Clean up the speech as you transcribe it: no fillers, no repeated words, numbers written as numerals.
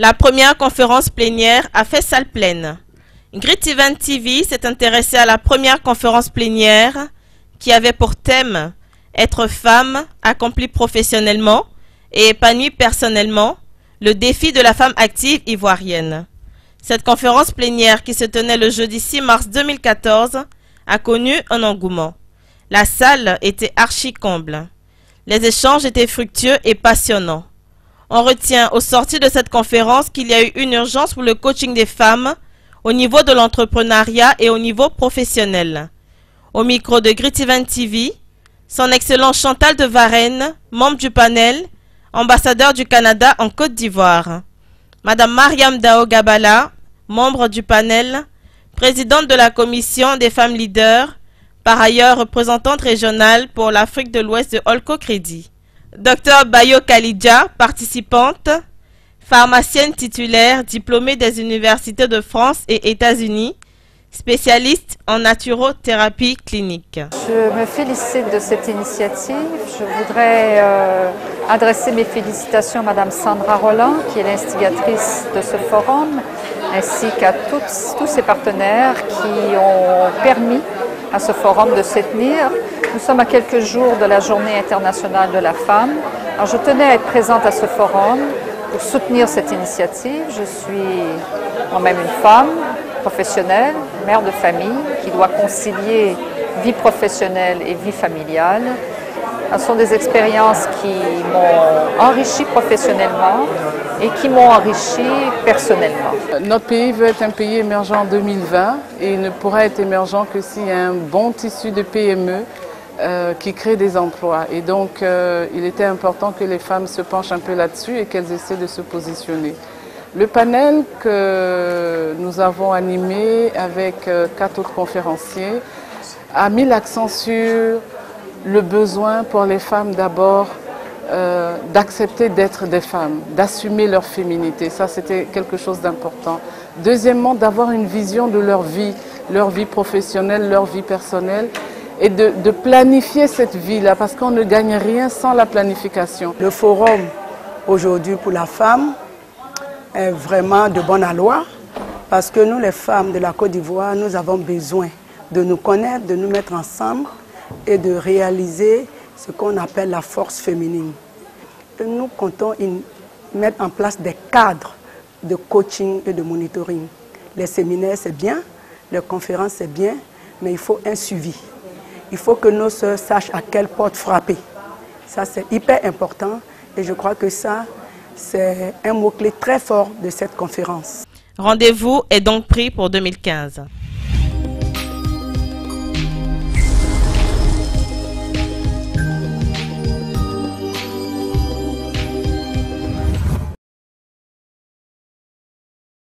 La première conférence plénière a fait salle pleine. Grit Event TV s'est intéressé à la première conférence plénière qui avait pour thème « Être femme, accomplie professionnellement et épanouie personnellement, le défi de la femme active ivoirienne ». Cette conférence plénière qui se tenait le jeudi 6 mars 2014 a connu un engouement. La salle était archi-comble. Les échanges étaient fructueux et passionnants. On retient au sortir de cette conférence qu'il y a eu une urgence pour le coaching des femmes au niveau de l'entrepreneuriat et au niveau professionnel. Au micro de Grit Event TV, son excellence Chantal de Varenne, membre du panel, ambassadeur du Canada en Côte d'Ivoire. Madame Mariam Dao Gabala, membre du panel, présidente de la commission des femmes leaders, par ailleurs représentante régionale pour l'Afrique de l'Ouest de Holco Crédit. Dr Bayo Kalidja, participante, pharmacienne titulaire, diplômée des universités de France et États-Unis, spécialiste en naturothérapie clinique. Je me félicite de cette initiative. Je voudrais adresser mes félicitations à Madame Sandra Roland, qui est l'instigatrice de ce forum, ainsi qu'à tous ses partenaires qui ont permis à ce forum de se tenir. Nous sommes à quelques jours de la Journée internationale de la femme. Alors, je tenais à être présente à ce forum pour soutenir cette initiative. Je suis moi-même une femme professionnelle, mère de famille, qui doit concilier vie professionnelle et vie familiale. Ce sont des expériences qui m'ont enrichi professionnellement et qui m'ont enrichi personnellement. Notre pays veut être un pays émergent en 2020 et il ne pourra être émergent que s'il y a un bon tissu de PME qui crée des emplois. Et donc, il était important que les femmes se penchent un peu là-dessus et qu'elles essaient de se positionner. Le panel que nous avons animé avec 4 autres conférenciers a mis l'accent sur le besoin pour les femmes d'abord d'accepter d'être des femmes, d'assumer leur féminité. Ça, c'était quelque chose d'important. Deuxièmement, d'avoir une vision de leur vie professionnelle, leur vie personnelle, et de planifier cette vie-là, parce qu'on ne gagne rien sans la planification. Le forum aujourd'hui pour la femme est vraiment de bonne aloi, parce que nous, les femmes de la Côte d'Ivoire, nous avons besoin de nous connaître, de nous mettre ensemble et de réaliser ce qu'on appelle la force féminine. Et nous comptons mettre en place des cadres de coaching et de monitoring. Les séminaires, c'est bien, les conférences, c'est bien, mais il faut un suivi. Il faut que nos sœurs sachent à quelle porte frapper. Ça, c'est hyper important et je crois que ça, c'est un mot-clé très fort de cette conférence. Rendez-vous est donc pris pour 2015.